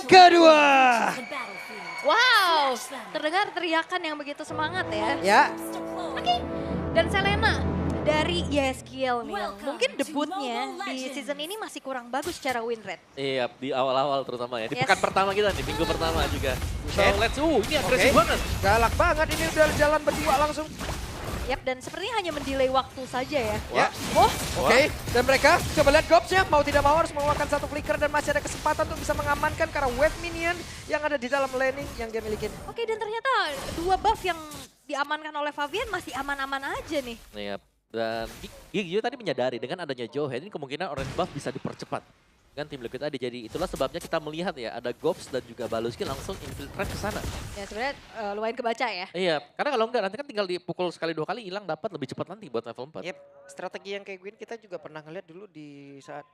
kedua. Wow, terdengar teriakan yang begitu semangat ya. Ya, Oke, dan Selena dari YesKill nih. Mungkin debutnya di season ini masih kurang bagus secara win rate. Iya, di awal-awal terutama ya. Di Yes. pekan pertama kita nih, minggu pertama juga. So, Oke. let's, ini agresif Oke. banget. galak banget ini udah jalan berdua langsung. Yap, dan sepertinya hanya mendelay waktu saja ya. Ya, Oh, oke. Dan mereka coba lihat Gobsnya, mau tidak mau harus mengeluarkan satu flicker dan masih ada kesempatan untuk bisa mengamankan karena wave minion yang ada di dalam laning yang dia milikin. oke, dan ternyata dua buff yang diamankan oleh Fabian masih aman-aman aja nih. Iya, dan Gigi tadi menyadari dengan adanya Joehead ini kemungkinan orange buff bisa dipercepat. Kan tim Liquid tadi, jadi itulah sebabnya kita melihat ya ada Gobs dan juga Baluski langsung infiltrate ke sana. Ya sebenarnya lumayan kebaca ya. Iya, karena kalau enggak nanti kan tinggal dipukul sekali 2 kali hilang dapat lebih cepat nanti buat level 4. Yep, strategi yang kayak gini kita juga pernah ngeliat dulu di saat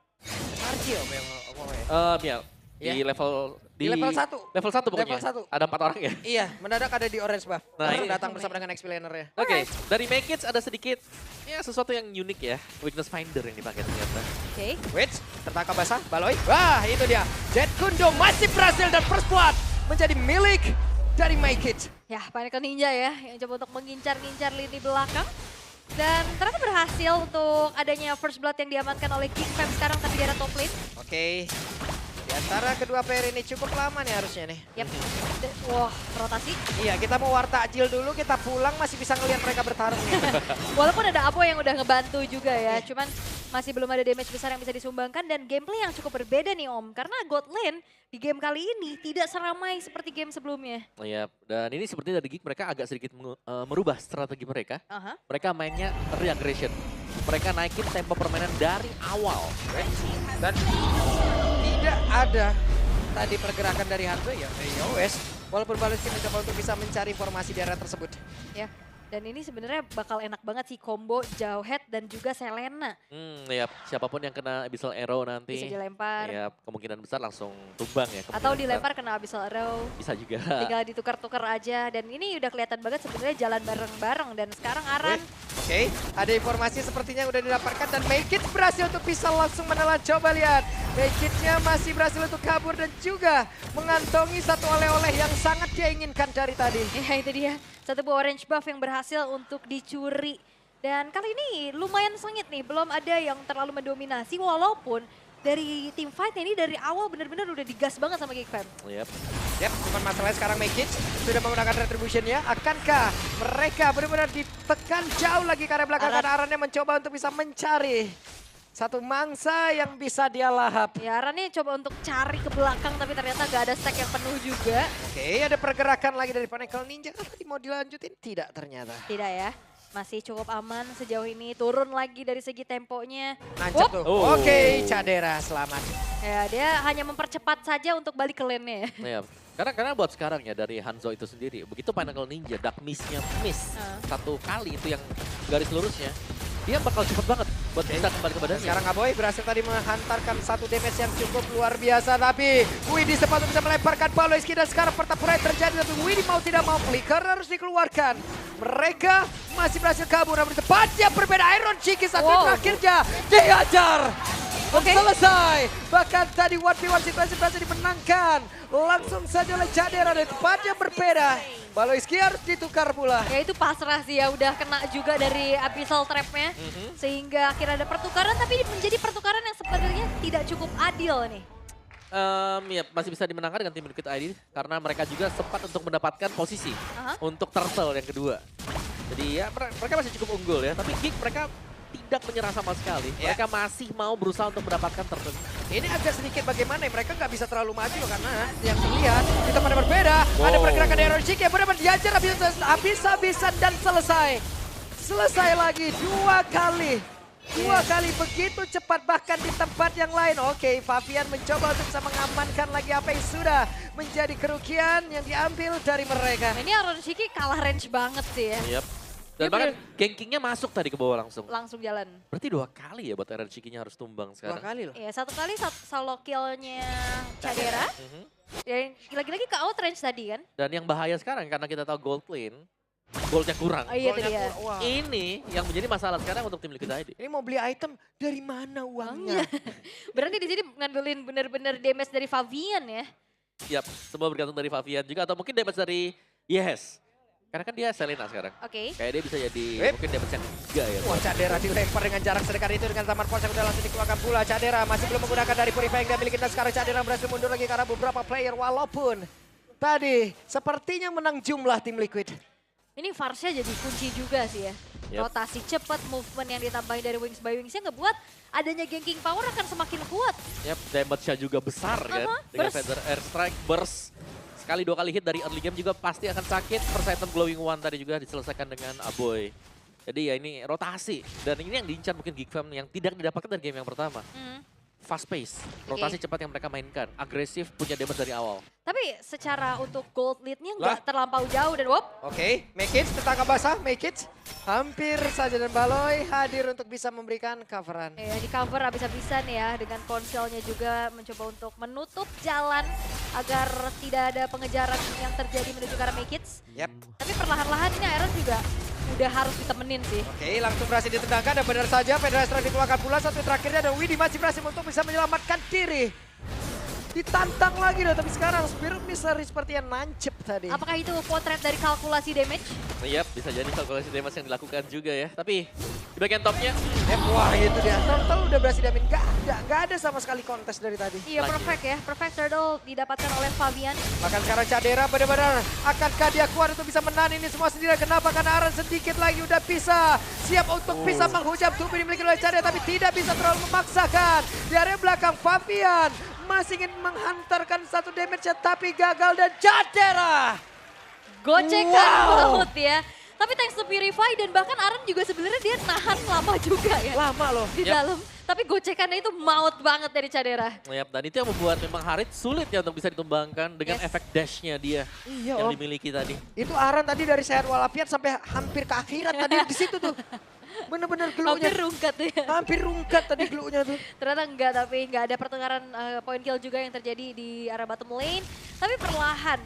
Arji apa yang ngomongnya. Iya, di Iya. level Di level 1. Level 1 pokoknya. Level 1. Ada 4 orang ya. Iya, mendadak ada di orange buff. Nah, Baru ini- datang bersama dengan explainernya. Oke, dari Make It ada sedikit ya sesuatu yang unik ya. Weakness Finder yang dipakai ternyata. Oke. Wait, tertangkap basah, Baloy. Wah, itu dia. Jet Kundo masih berhasil dan first blood menjadi milik dari Make It. Ya, Pinnacle Ninja ya yang coba untuk mengincar-ngincar lini belakang. Dan ternyata berhasil untuk adanya first blood yang diamankan oleh King Fam sekarang tapi di arah top lane. Oke. Di antara kedua player ini cukup lama nih harusnya nih. Yap. Wah, rotasi. Iya, kita mau war takjil dulu, kita pulang masih bisa ngelihat mereka bertarung nih. Walaupun ada Apo yang udah ngebantu juga ya, cuman masih belum ada damage besar yang bisa disumbangkan dan gameplay yang cukup berbeda nih Om. Karena God Lane di game kali ini tidak seramai seperti game sebelumnya. Iya, dan ini seperti dari Geek mereka agak sedikit merubah strategi mereka. Aha. Mereka mainnya early aggression. Mereka naikin tempo permainan dari awal. Dan tidak ada tadi pergerakan dari Hanzo ya. Wes, walaupun Baloski mencoba untuk bisa mencari informasi di area tersebut. Ya. Dan ini sebenarnya bakal enak banget sih combo Jauhead dan juga Selena. Iya, siapapun yang kena Abyssal Arrow nanti. Bisa dilempar. Ya, kemungkinan besar langsung tumbang ya. kemungkinan Atau besar. dilempar kena Abyssal Arrow. Bisa juga. Tinggal ditukar-tukar aja. Dan ini udah kelihatan banget sebenarnya jalan bareng-bareng. Dan sekarang Aran. Oke, ada informasi sepertinya udah didapatkan dan Make It berhasil untuk bisa langsung menelan. Coba lihat, Make It-nya masih berhasil untuk kabur dan juga mengantongi satu oleh-oleh yang sangat dia inginkan dari tadi. Ya itu dia. Satu buah orange buff yang berhasil untuk dicuri. Dan kali ini lumayan sengit nih. Belum ada yang terlalu mendominasi. Walaupun dari tim fight ini dari awal benar-benar udah digas banget sama Geek Fam. Yep. Yap, cuman masalahnya sekarang Make It sudah menggunakan retribution-nya. Akankah mereka benar-benar ditekan jauh lagi karena belakang karena Arannya mencoba untuk bisa mencari satu mangsa yang bisa dia lahap. Ya Aran nih coba untuk cari ke belakang tapi ternyata gak ada stack yang penuh juga. Oke, ada pergerakan lagi dari Pinnacle Ninja. Tadi mau dilanjutin? Tidak ternyata. Tidak ya. Masih cukup aman sejauh ini. Turun lagi dari segi temponya. Nancap Wup. tuh. Oh. Oke, Cadera selamat. Ya dia hanya mempercepat saja untuk balik ke lane-nya. Iya. Karena buat sekarang ya dari Hanzo itu sendiri, begitu Pinnacle Ninja dark miss-nya miss satu kali itu yang garis lurusnya, dia bakal cepet banget buat bisa kembali ke badannya. Sekarang Aboy berhasil tadi menghantarkan satu damage yang cukup luar biasa. Tapi Widi sempat bisa melemparkan Baloyski dan sekarang pertempuran terjadi. Tapi Widi mau tidak mau flicker harus dikeluarkan. Mereka masih berhasil kabur. Namun tempatnya berbeda. Iron Cheeky satu terakhirnya dihajar. Selesai. Bahkan tadi 1v1 situasi berhasil dimenangkan. Langsung saja oleh Cadera dan tempatnya berbeda. Baloyski harus ditukar pula. Ya itu pasrah sih ya, udah kena juga dari abyssal trap-nya. Sehingga akhirnya ada pertukaran, tapi menjadi pertukaran yang sebenarnya tidak cukup adil nih. Ya masih bisa dimenangkan dengan tim Liquid ID karena mereka juga sempat untuk mendapatkan posisi untuk turtle yang kedua. Jadi ya mereka masih cukup unggul ya, tapi Geek mereka tidak menyerah sama sekali. Mereka masih mau berusaha untuk mendapatkan turtle. Ini agak sedikit bagaimana ya, mereka nggak bisa terlalu maju loh karena yang terlihat kita pada berbeda. Ada pergerakan dari Iron Cheeky yang benar-benar diajar habis-habisan dan selesai. Selesai lagi 2 kali. 2 kali begitu cepat bahkan di tempat yang lain. Oke, Fabian mencoba untuk bisa mengamankan lagi apa yang sudah menjadi kerugian yang diambil dari mereka. Nah, ini Iron Cheeky kalah range banget sih ya. Yep. Dan Dia bahkan gankingnya masuk tadi ke bawah langsung. Langsung jalan. Berarti 2 kali ya buat Iron Cheeky-nya harus tumbang 2 sekarang. kali loh. Ya satu kali solo kill-nya Cadera. Dan lagi-lagi ke outrange tadi kan. Dan yang bahaya sekarang karena kita tahu gold lane, goldnya kurang. Oh iya itu dia. Wah. Ini yang menjadi masalah sekarang untuk tim Liquid ID. Ini mau beli item dari mana uangnya? Berarti di sini ngandelin bener-bener damage dari Fabian ya. Yap, semua bergantung dari Favian juga atau mungkin damage dari Yes. Karena kan dia Selena sekarang. Oke. Kayak dia bisa jadi mungkin damage yang 3 ya. Wah, Cadera dilempar dengan jarak sedekat itu dengan Zaman Force yang udah langsung dikeluarkan pula. Cadera masih belum menggunakan dari Purify yang dia miliki dan sekarang Cadera berhasil mundur lagi karena beberapa player walaupun tadi sepertinya menang jumlah tim Liquid. Ini Varsnya jadi kunci juga sih ya. Yep. Rotasi cepat, movement yang ditambahin dari Wings by Wings-nya ngebuat adanya ganking power akan semakin kuat. Yap, damage-nya juga besar kan. Dengan burst. Feather Airstrike, burst. Sekali 2 kali hit dari early game juga pasti akan sakit. First item Glowing One tadi juga diselesaikan dengan Aboy. Jadi ya ini rotasi. Dan ini yang diincar mungkin Geek Fam yang tidak didapatkan dari game yang pertama. Fast pace, rotasi cepat yang mereka mainkan. Agresif, punya damage dari awal. Tapi secara untuk gold lead-nya nggak terlampau jauh dan wop. Oke, Make It tetangga basah, Make It hampir saja dan Baloy hadir untuk bisa memberikan coveran. Ya, di cover habis-habisan ya dengan konselnya juga mencoba untuk menutup jalan agar tidak ada pengejaran yang terjadi menuju ke arah Make It. Yap. Tapi perlahan-lahan ini Iron juga udah harus ditemenin sih. Oke, langsung berhasil ditendangkan dan benar saja Federasi dikeluarkan pula satu terakhirnya dan Widi masih berhasil untuk bisa menyelamatkan diri. Ditantang lagi loh, tapi sekarang Spirit Mystery sepertinya nancep tadi. Apakah itu potret dari kalkulasi damage? Yap, bisa jadi kalkulasi damage yang dilakukan juga ya. Tapi di bagian topnya, Wah itu dia, Turtle udah berhasil diamin, gak ada sama sekali kontes dari tadi. Iya, perfect ya. Perfect turtle didapatkan oleh Favian. Bahkan sekarang Cadera benar-benar akankah dia kuat untuk bisa menahan ini semua sendiri. Kenapa? Karena Aran sedikit lagi udah bisa siap untuk bisa menghujam tubuh dimiliki oleh Cadera, tapi tidak bisa terlalu memaksakan. Di area belakang Favian masih ingin menghantarkan satu damage tapi gagal dan Cadera. Gocekan maut ya. Tapi thanks to Purify dan bahkan Aran juga sebenarnya dia nahan lama juga ya. Lama loh. Di dalam. Tapi gocekannya itu maut banget dari Cadera. yap, dan itu yang membuat memang Harit sulit ya untuk bisa ditumbangkan dengan efek dashnya dia Iya yang om. dimiliki tadi. Itu Aran tadi dari sehat walafiat sampai hampir ke akhirat tadi di situ tuh. Bener-bener geluhnya. Hampir rungkat ya. Hampir rungkat tadi geluhnya tuh. Ternyata enggak, tapi enggak ada pertukaran point kill juga yang terjadi di arah bottom lane. Tapi perlahan,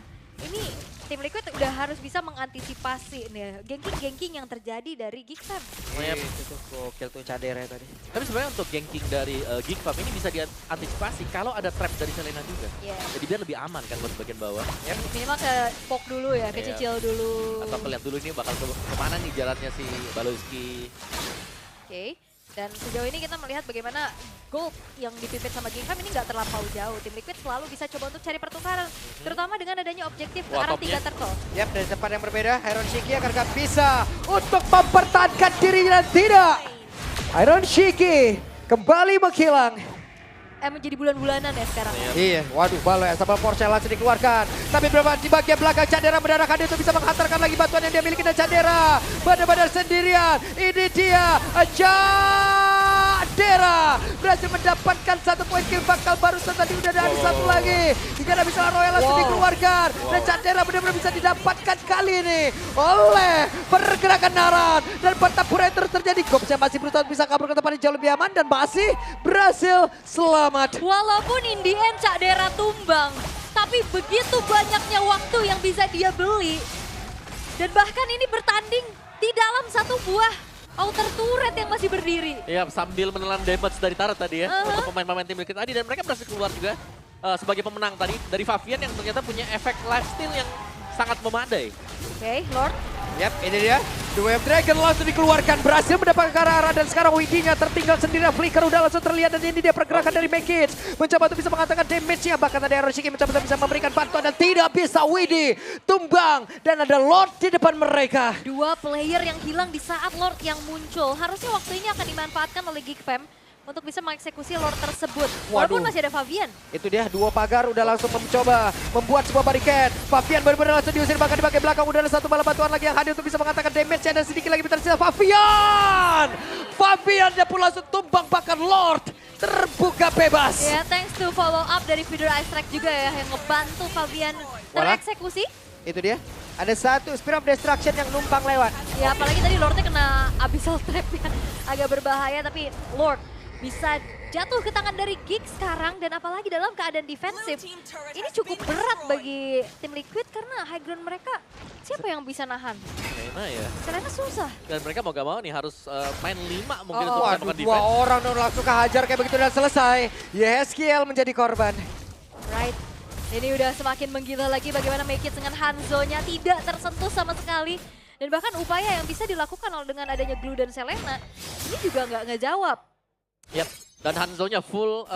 ini tim Liquid udah harus bisa mengantisipasi nih ganking-ganking yang terjadi dari Geek Fam. Yap. Itu gokil tuh Cadera tadi. Tapi sebenarnya untuk ganking dari Geek Fam ini bisa diantisipasi kalau ada trap dari Selena juga. Yeah. Jadi biar lebih aman kan buat bagian bawah. Minimal ke poke dulu ya, ke Iya. cicil dulu. Atau ngeliat dulu ini bakal kemana nih jalannya si Baloyski. Oke. Dan sejauh ini kita melihat bagaimana gold yang dipimpin sama Geek Fam ini nggak terlampau jauh. Tim Liquid selalu bisa coba untuk cari pertukaran. Terutama dengan adanya objektif ke arah 3 turtle. Yap, dari tempat yang berbeda, Iron Shiki akan bisa untuk mempertahankan dirinya dan tidak. Iron Shiki kembali menghilang. Menjadi bulan-bulanan ya sekarang. Iya, waduh, Baloy sama Porsche langsung dikeluarkan. Tapi berapa di bagian belakang Cadera mendarahkan itu bisa menghantarkan lagi bantuan yang dia miliki dan Cadera benar-benar sendirian. Ini dia Cadera berhasil mendapatkan satu poin kill bakal barusan tadi udah ada satu lagi. Hingga bisa Royal langsung dikeluarkan dan Cadera benar-benar bisa didapatkan kali ini oleh pergerakan Naran dan pertempuran terus terjadi. Gopsnya masih berusaha bisa kabur ke tempat yang jauh lebih aman dan masih berhasil selamat. Walaupun in the end Cadera tumbang, tapi begitu banyaknya waktu yang bisa dia beli. Dan bahkan ini bertanding di dalam satu buah outer turret yang masih berdiri. Iya, sambil menelan damage dari Turret tadi ya untuk pemain-pemain tim Liquid tadi dan mereka berhasil keluar juga sebagai pemenang tadi dari Favian yang ternyata punya efek lifesteal yang sangat memadai. Oke, Lord. Yap, ini dia. The Wave Dragon langsung dikeluarkan. Berhasil mendapatkan arah dan sekarang Widinya tertinggal sendiri. Flicker udah langsung terlihat dan ini dia pergerakan dari Make It. Mencoba untuk bisa mengatakan damage-nya. Bahkan tadi Iron Shiki mencoba untuk bisa memberikan bantuan dan tidak bisa. Widi tumbang dan ada Lord di depan mereka. Dua player yang hilang di saat Lord yang muncul. Harusnya waktu ini akan dimanfaatkan oleh Geek Fam untuk bisa mengeksekusi Lord tersebut. Walaupun masih ada Favian. Itu dia, dua pagar udah langsung mencoba membuat sebuah barricade. Favian benar-benar langsung diusir, bahkan di bagian belakang udah ada satu bala bantuan lagi yang hadir untuk bisa mengatakan damage-nya dan sedikit lagi tersisa. Favian! Favian dia pun langsung tumbang, bahkan Lord terbuka bebas. Ya, thanks to follow up dari Feeder Ice Track juga ya yang ngebantu Favian tereksekusi. Itu dia, ada satu Spirit of Destruction yang numpang lewat. Ya, apalagi tadi Lordnya kena Abyssal Trap yang agak berbahaya, tapi Lord bisa jatuh ke tangan dari Geek sekarang dan apalagi dalam keadaan defensif. Ini cukup berat bagi tim Liquid karena high ground mereka siapa yang bisa nahan? Selena ya. Selena susah. Dan mereka mau gak mau nih harus main 5 mungkin Oh, untuk waduh, melakukan dua defense. orang dong langsung kehajar kayak begitu dan selesai. Yeskiel menjadi korban. Right. Ini udah semakin menggila lagi bagaimana Make It dengan Hanzo-nya tidak tersentuh sama sekali. Dan bahkan upaya yang bisa dilakukan dengan adanya Glue dan Selena, ini juga nggak ngejawab. Yap. Dan Hanzo-nya full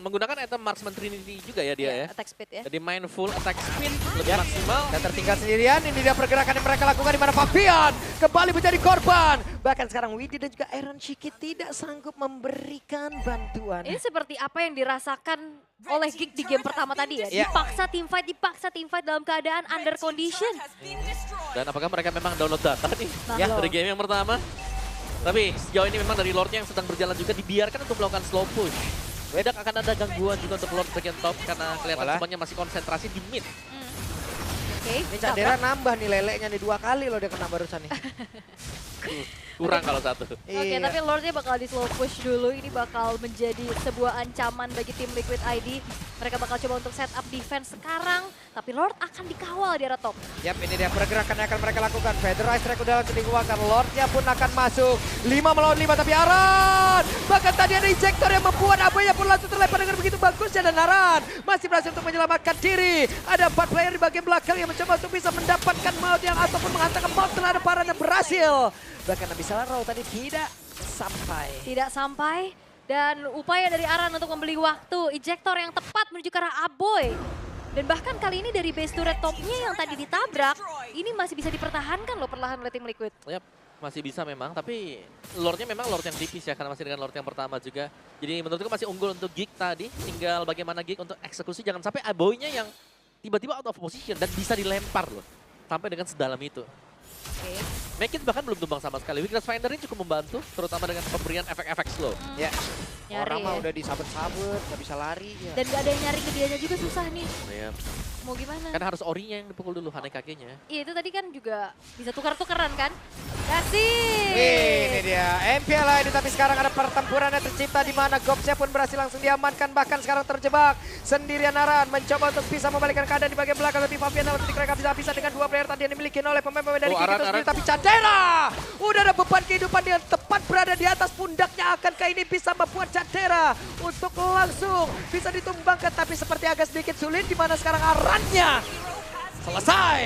menggunakan item Marksman Trinity juga ya dia ya. Attack speed ya. Jadi main full attack speed lebih maksimal. Dan tertinggal sendirian, ini dia pergerakan yang mereka lakukan di mana Fabian kembali menjadi korban. Bahkan sekarang Widi dan juga Iron Shiki tidak sanggup memberikan bantuan. Ini seperti apa yang dirasakan oleh Geek di game pertama tadi ya. Yeah. Dipaksa teamfight dalam keadaan under condition. Dan apakah mereka memang download data nih Ya. dari game yang pertama? Tapi sejauh ini memang dari Lordnya yang sedang berjalan juga dibiarkan untuk melakukan slow push. Tidak akan ada gangguan juga untuk Lord bagian top karena kelihatan semuanya masih konsentrasi di mid. Oke, Ini Candera nambah nih leleknya nih 2 kali loh dia kena barusan nih. Kurang kalau satu. Oke, tapi Lordnya bakal di slow push dulu. Ini bakal menjadi sebuah ancaman bagi tim Liquid ID. Mereka bakal coba untuk set up defense sekarang. Tapi Lord akan dikawal di arah top. Yap, ini dia pergerakan yang akan mereka lakukan. Federal Strike udah langsung dikeluarkan. Lordnya pun akan masuk. 5 melawan 5 tapi Aran. Bahkan tadi ada injektor yang membuat Abaya pun langsung terlempar dengan begitu bagusnya. Dan Aran masih berhasil untuk menyelamatkan diri. Ada 4 player di bagian belakang yang mencoba untuk bisa mendapatkan maut yang ataupun menghantarkan maut terhadap Aran yang berhasil. Bahkan Abyssal Arrow tadi tidak sampai. Tidak sampai. Dan upaya dari Aran untuk membeli waktu. Ejector yang tepat menuju ke arah Aboy. Dan bahkan kali ini dari base turret topnya yang tadi ditabrak, ini masih bisa dipertahankan loh perlahan oleh tim Liquid. Yap, masih bisa memang, tapi Lordnya memang Lord yang tipis ya, karena masih dengan Lord yang pertama juga. Jadi menurutku masih unggul untuk Geek tadi, tinggal bagaimana Geek untuk eksekusi, jangan sampai Aboy-nya yang tiba-tiba out of position dan bisa dilempar loh. Sampai dengan sedalam itu. Oke. Make It bahkan belum tumbang sama sekali. Weakness Finder ini cukup membantu, terutama dengan pemberian efek-efek slow. Ya. Nyari Orang mah ya. udah disabet-sabet, nggak bisa lari. Ya. Dan gak ada yang nyari ke dianya juga susah nih. Yap. Mau gimana? Kan harus orinya yang dipukul dulu, Hane kakinya. Iya itu tadi kan juga bisa tukar-tukeran kan? Kasih! Ini dia MPL ini, tapi sekarang ada pertempuran yang tercipta di mana Gopsnya pun berhasil langsung diamankan, bahkan sekarang terjebak sendirian. Aran mencoba untuk bisa membalikkan keadaan di bagian belakang, tapi Fabian dalam detik mereka bisa dengan 2 player tadi yang dimiliki oleh pemain-pemain dari Geek itu sendiri. Tapi Candera udah ada beban kehidupan yang tepat berada di atas pundaknya. Akankah ini bisa membuat Candera untuk langsung bisa ditumbangkan, tapi seperti agak sedikit sulit di mana sekarang Arannya selesai.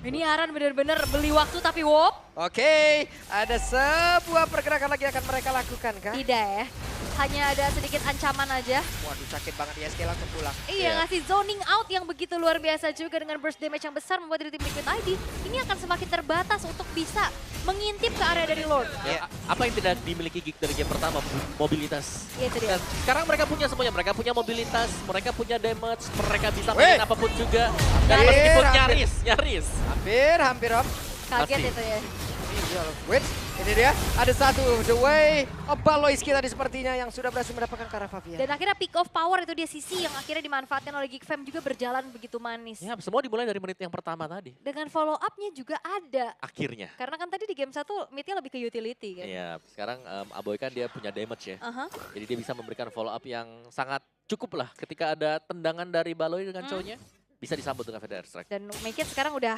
Ini Aran bener-bener beli waktu tapi wop. Oke, ada sebuah pergerakan lagi akan mereka lakukan kan? Tidak ya. Hanya ada sedikit ancaman aja. Waduh, sakit banget ISK langsung pulang. Iya, ngasih zoning out yang begitu luar biasa juga dengan burst damage yang besar membuat dari tim Liquid ID. Ini akan semakin terbatas untuk bisa mengintip ke area dari Lord. Ya, apa yang tidak dimiliki Geek dari game pertama? Mobilitas. Iya itu dia. Dan sekarang mereka punya semuanya, mereka punya mobilitas, mereka punya damage, mereka bisa main apapun juga. Dan Hampir, meskipun hampir. nyaris. Hampir Om. Kaget Pasti. itu ya. Wait, ini dia. Ada satu, the way of Baloyski tadi sepertinya yang sudah berhasil mendapatkan ke arah Fabian. Dan akhirnya pick of power itu dia sisi yang akhirnya dimanfaatkan oleh Geek Fam juga berjalan begitu manis. Ya, semua dimulai dari menit yang pertama tadi. Dengan follow up-nya juga ada. Akhirnya. Karena kan tadi di game 1 mid-nya lebih ke utility kan. Iya, sekarang Aboy kan dia punya damage ya. Aha. Jadi dia bisa memberikan follow up yang sangat cukup lah ketika ada tendangan dari Baloy dengan cowoknya. Bisa disambut dengan Federal Strike. Dan Make It sekarang udah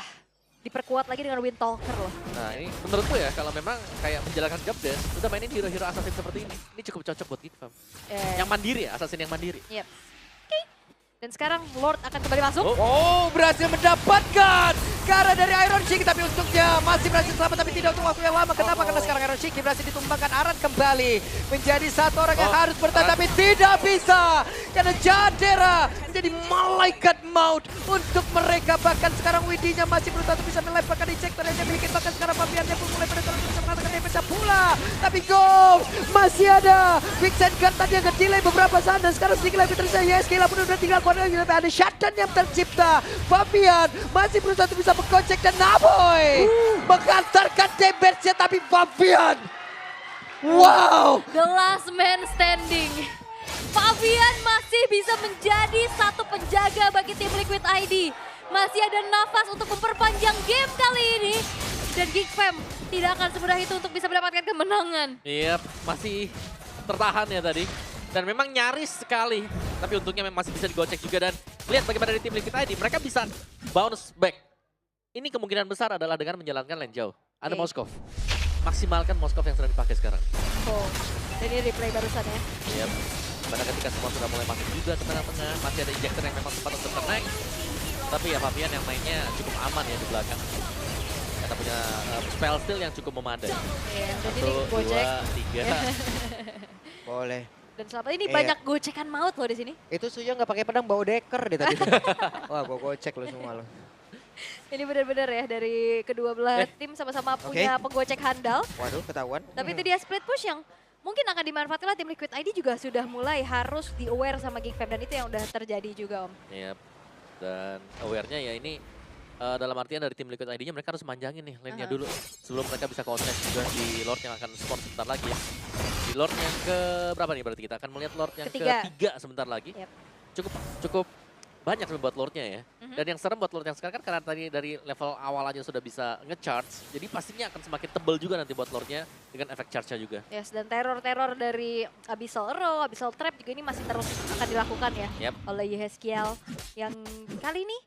diperkuat lagi dengan Windtalker loh. Nah ini menurutku ya kalau memang kayak menjalankan job desk, udah mainin hero-hero assassin seperti ini cukup cocok buat Geek Fam. Yang mandiri ya, assassin yang mandiri. Yep. Oke. Dan sekarang Lord akan kembali masuk. Oh, berhasil mendapatkan ke arah dari Iron Shiki, tapi untuknya masih berhasil selamat, tapi tidak untuk waktu yang lama. Kenapa? Karena sekarang Iron Shiki berhasil ditumbangkan. Aran kembali menjadi satu orang yang harus bertahan, tapi tidak bisa. Karena Candera menjadi malaikat maut untuk mereka. Bahkan sekarang Widinya masih berusaha untuk bisa melemparkan injektor yang dimiliki. Bahkan sekarang Fabiannya pun mulai pada terus bisa mengatakan dia pecah pula. Tapi go! Masih ada Vixen Gun tadi yang delay beberapa saat, dan sekarang sedikit lebih terisa. Yes, Kila pun udah tinggal korner, tapi ada shutdown yang tercipta. Fabian masih berusaha untuk bisa mengkocek, dan Naboy mengantarkan damage-nya, tapi Fabian, wow! The last man standing. Fabian masih bisa menjadi satu penjaga bagi tim Liquid ID. Masih ada nafas untuk memperpanjang game kali ini. Dan Geek Fam tidak akan semudah itu untuk bisa mendapatkan kemenangan. Iya, masih tertahan ya tadi. Dan memang nyaris sekali. Tapi untungnya memang masih bisa digocek juga. Dan lihat bagaimana dari tim Liquid ID. Mereka bisa bounce back. Ini kemungkinan besar adalah dengan menjalankan lane jauh. Ada Moskov. Maksimalkan Moskov yang sedang dipakai sekarang. Oh, dan ini replay barusan ya. Yep. Pada ketika semua sudah mulai masuk juga ke tengah-tengah, masih ada injector yang memang sempat untuk connect. Tapi ya Fabian yang mainnya cukup aman ya di belakang. Kita punya spell steal yang cukup memadai. Iya, udah 1, jadi 2, gocek. 3. Boleh. Dan selama ini Iya. banyak gocekan maut loh di sini. Itu Suyo nggak pakai pedang, bawa deker deh tadi. Wah, gue gocek lo semua lo. Ini benar-benar ya dari kedua belah tim sama-sama punya penggocek handal. Waduh, ketahuan. Tapi itu dia split push yang mungkin akan dimanfaatkan lah tim Liquid ID juga sudah mulai harus di-aware sama Geek Fam dan itu yang udah terjadi juga Om. Iya. Dan aware-nya ya ini dalam artian dari tim Liquid ID-nya mereka harus manjangin nih lane-nya dulu. Sebelum mereka bisa kontak juga di Lord yang akan spawn sebentar lagi ya. Di Lord yang ke berapa nih berarti kita akan melihat Lord yang ketiga sebentar lagi. Yep. Cukup banyak buat Lordnya ya. Dan yang serem buat Lord yang sekarang kan karena tadi dari level awal aja sudah bisa nge-charge. Jadi pastinya akan semakin tebal juga nanti buat Lordnya dengan efek charge-nya juga. Yes, dan teror-teror dari Abyssal Arrow, Abyssal Trap juga ini masih terus akan dilakukan ya oleh Yeskiel. Yang kali ini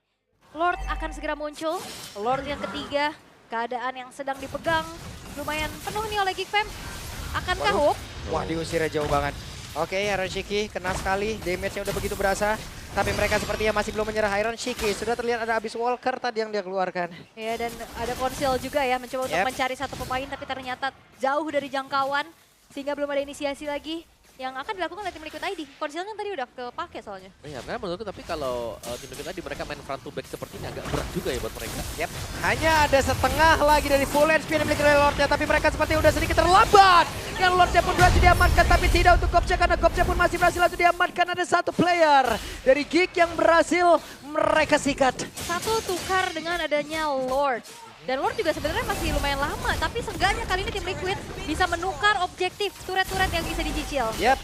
Lord akan segera muncul. Lord yang ketiga, keadaan yang sedang dipegang lumayan penuh nih oleh Geek Fam. Akankah Hook? Wah, diusirnya jauh banget. Oke, Iron Shiki kena sekali, damage-nya udah begitu berasa. Tapi mereka sepertinya masih belum menyerah. Iron Shiki sudah terlihat ada Abyss Walker tadi yang dia keluarkan. Ya, dan ada Konsil juga ya mencoba untuk mencari satu pemain tapi ternyata jauh dari jangkauan sehingga belum ada inisiasi lagi yang akan dilakukan oleh tim Liquid ID. Konsil kan tadi udah kepake soalnya. Iya, karena menurutku tapi kalau tim Liquid ID mereka main front to back seperti ini agak berat juga ya buat mereka. Hanya ada setengah lagi dari full HP yang dimiliki oleh Lordnya, tapi mereka sepertinya udah sedikit terlambat. Yang Lordnya pun berhasil diamankan, tapi tidak untuk Gopce karena Gopce pun masih berhasil langsung diamankan. Ada satu player dari Geek yang berhasil mereka sikat. Satu tukar dengan adanya Lord. Dan Lord juga sebenarnya masih lumayan lama, tapi seenggaknya kali ini tim Liquid bisa menukar objektif turret-turret yang bisa dicicil. Yap.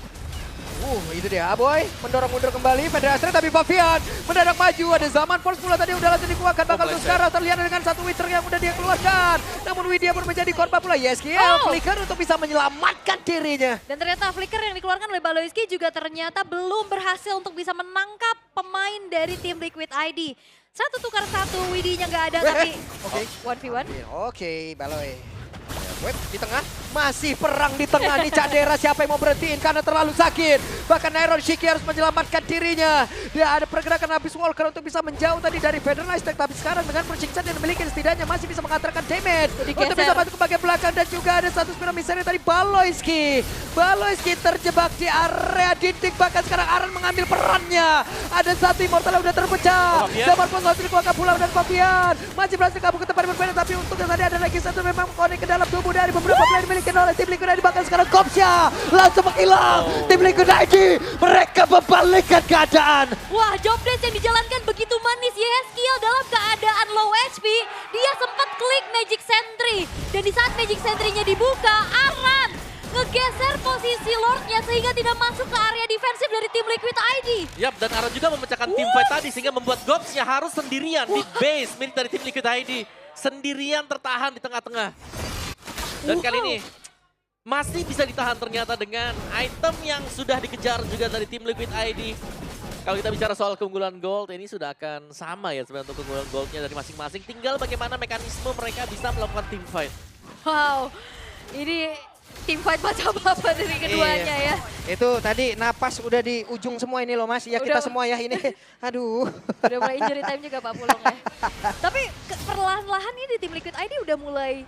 Itu dia Aboy mendorong mundur kembali Federasi, tapi Fabian mendadak maju. Ada zaman Force pula tadi udah langsung dikeluarkan. Bakal tuh sekarang terlihat dengan satu Wither yang udah dia keluarkan. Namun Widya pun menjadi korban pula. Yeskiel Flicker untuk bisa menyelamatkan dirinya. Dan ternyata Flicker yang dikeluarkan oleh Baloyski juga ternyata belum berhasil untuk bisa menangkap pemain dari tim Liquid ID. Satu tukar satu, Widinya nggak ada tapi 1v1. Oke, Baloy. Web di tengah, masih perang di tengah nih Cadera, siapa yang mau berhentiin karena terlalu sakit. Bahkan Iron Shiki harus menyelamatkan dirinya. Dia ada pergerakan Abyss Walker untuk bisa menjauh tadi dari Federal Stack, tapi sekarang dengan Pershing Shot yang dimiliki setidaknya masih bisa mengantarkan damage. Untuk bisa masuk ke bagian belakang dan juga ada satu spiral misalnya dari Baloyski. Baloyski terjebak di area dinding, bahkan sekarang Aran mengambil perannya. Ada satu Immortal yang udah terpecah. Zaman pun langsung dikeluarkan pulang dan Fabian masih berhasil kabur ke tempat yang berbeda, tapi untuknya tadi ada lagi satu memang konek ke dalam tubuh dari beberapa player dimiliki oleh tim Liquid ID. Bahkan sekarang Kopsya langsung menghilang. Tim Liquid ID mereka membalikkan keadaan. Wah, job dance yang dijalankan begitu manis. Yeskiel dalam keadaan low HP, dia sempat klik Magic Sentry. Dan di saat Magic Sentry-nya dibuka, Aran ngegeser posisi Lordnya sehingga tidak masuk ke area defensif dari tim Liquid ID. Yap, dan Aran juga memecahkan tim fight tadi sehingga membuat Gopsya harus sendirian di base milik dari tim Liquid ID. Sendirian tertahan di tengah-tengah. Dan kali ini masih bisa ditahan ternyata dengan item yang sudah dikejar juga dari tim Liquid ID. Kalau kita bicara soal keunggulan gold, ini sudah akan sama ya sebenarnya untuk keunggulan goldnya dari masing-masing. Tinggal bagaimana mekanisme mereka bisa melakukan team fight. Wow, ini team fight macam apa dari keduanya ya. Itu tadi napas udah di ujung semua ini loh Mas. Ya kita semua ya ini. Aduh. Udah mulai injury time juga Pak Pulung ya. Tapi perlahan-lahan ini tim Liquid ID udah mulai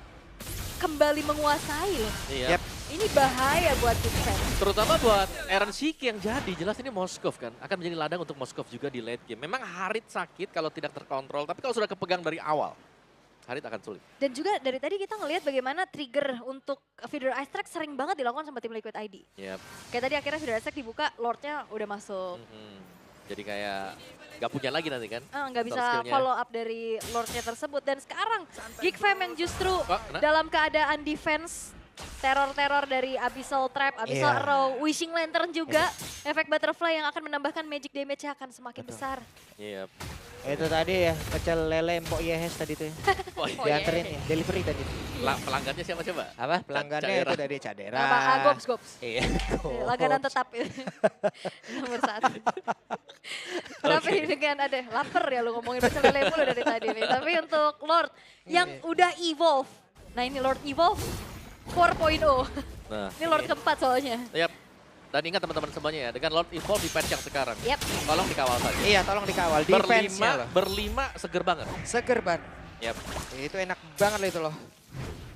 kembali menguasai loh. Iya. Ini bahaya buat Geek Fam. Terutama buat Iron Shiki yang jadi. Jelas ini Moskov kan. Akan menjadi ladang untuk Moskov juga di late game. Memang Harit sakit kalau tidak terkontrol. Tapi kalau sudah kepegang dari awal, Harit akan sulit. Dan juga dari tadi kita ngelihat bagaimana trigger untuk Feeder Ice Track sering banget dilakukan sama tim Liquid ID. Yep. Kayak tadi akhirnya Feeder Ice Track dibuka, Lordnya udah masuk. Jadi kayak gak punya lagi nanti kan. Nggak bisa follow up dari Lordnya tersebut. Dan sekarang Geek Fam yang justru dalam keadaan defense, teror-teror dari Abyssal Trap, Abyssal Arrow, Wishing Lantern juga, efek Butterfly yang akan menambahkan magic damage-nya akan semakin besar. Iya. Itu tadi ya, pecel lele Mpok Yehes tadi tuh ya. Dianterin ya, delivery tadi. Pelanggannya siapa coba? Apa? Pelanggannya itu dari Cadera. Gops. Iya. Langganan tetap nomor 1. Tapi dengan ada lapar ya lu ngomongin pecel lele mulu dari tadi nih. Tapi untuk Lord yang udah evolve. Nah ini Lord evolve 4.0. Nah, Ini Lord keempat soalnya. Yap. Dan ingat teman-teman semuanya ya, dengan Lord Evolve di patch yang sekarang. Yep. Tolong dikawal saja. Iya, tolong dikawal. Defense-nya loh. Berlima seger banget. Seger banget. Yap. Itu enak banget loh itu loh.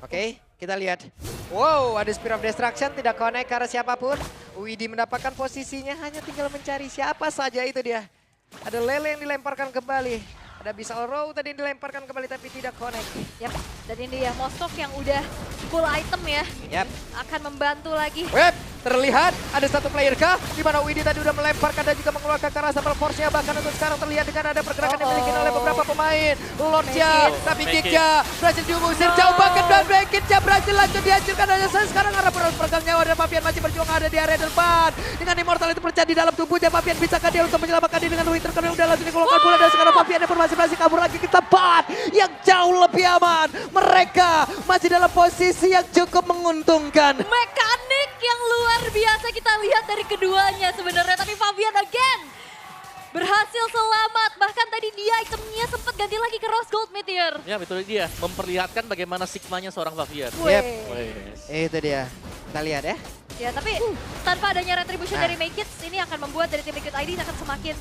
Oke, kita lihat. Wow, ada Spear of Destruction, tidak connect karena siapapun. Widi mendapatkan posisinya, hanya tinggal mencari siapa saja itu dia. Ada Lele yang dilemparkan kembali. Ada Bisal Row tadi yang dilemparkan kembali tapi tidak connect. Yap. Dan ini ya Mostok yang udah full item ya. Yap. Akan membantu lagi. Web, terlihat ada satu player kah? Di mana Widi tadi udah melemparkan dan juga mengeluarkan ke arah Summer Force-nya. Bahkan untuk sekarang terlihat dengan ada pergerakan yang dimiliki oleh beberapa pemain. Lordnya, tapi Kicknya berhasil diusir jauh bahkan dan Kicknya berhasil langsung dihancurkan. Hanya sekarang arah pegang nyawa dan Papian masih berjuang ada di area depan. Dengan Immortal itu percaya di dalam tubuhnya. Papian bisakah dia untuk menyelamatkan diri dengan Winter karena udah langsung dikeluarkan bola. Dan sekarang Papian masih kabur lagi ke tempat yang jauh lebih aman. Mereka masih dalam posisi yang cukup menguntungkan. Mekanik yang luar biasa kita lihat dari keduanya sebenarnya. Tapi Fabian again berhasil selamat. Bahkan tadi dia itemnya sempat ganti lagi ke Rose Gold Meteor. Ya betul dia, memperlihatkan bagaimana sigmanya seorang Fabian. Yep. Wes. Itu dia. Kita lihat ya. Ya tapi tanpa adanya retribution dari Make It, ini akan membuat dari tim Liquid ID akan semakin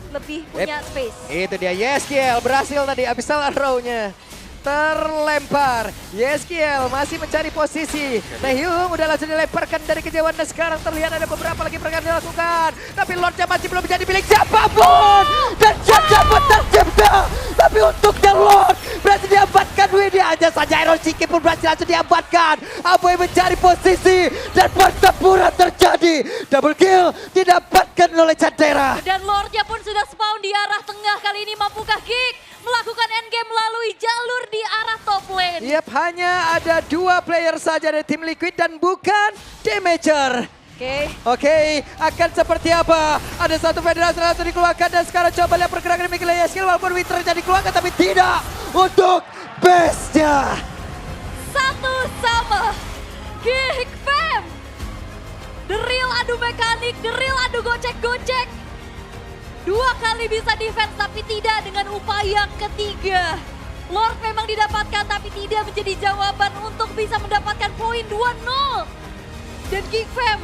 lebih punya space. Itu dia Yeskiel berhasil tadi Abyssal Arrow-nya. Terlempar. Yeskiel masih mencari posisi. Taehyung udah langsung dilemparkan dari kejauhan dan sekarang terlihat ada beberapa lagi pergerakan dilakukan. Tapi Lordnya masih belum menjadi milik siapapun. Dan Jaja pun tercipta. Tapi untuknya Lord berhasil diabatkan. Widi aja saja Iron Shiki pun berhasil langsung diabatkan. Aboy mencari posisi dan pertempuran terjadi. Double kill didapatkan oleh Chandera. Dan Lordnya pun sudah spawn di arah tengah. Kali ini mampukah Geek melakukan endgame melalui jalur di arah top lane? Yap, hanya ada 2 player saja dari tim Liquid dan bukan Damager. Oke, akan seperti apa? Ada satu federasi langsung dikeluarkan dan sekarang coba lihat pergerakan dari Mikkel Yeskiel walaupun Winter jadi keluarkan tapi tidak untuk base-nya. Satu sama Geek Fam. The real adu mekanik, the real adu gocek-gocek. 2 kali bisa defense tapi tidak dengan upaya ketiga. Lord memang didapatkan tapi tidak menjadi jawaban untuk bisa mendapatkan poin 2-0. Dan Geek Fam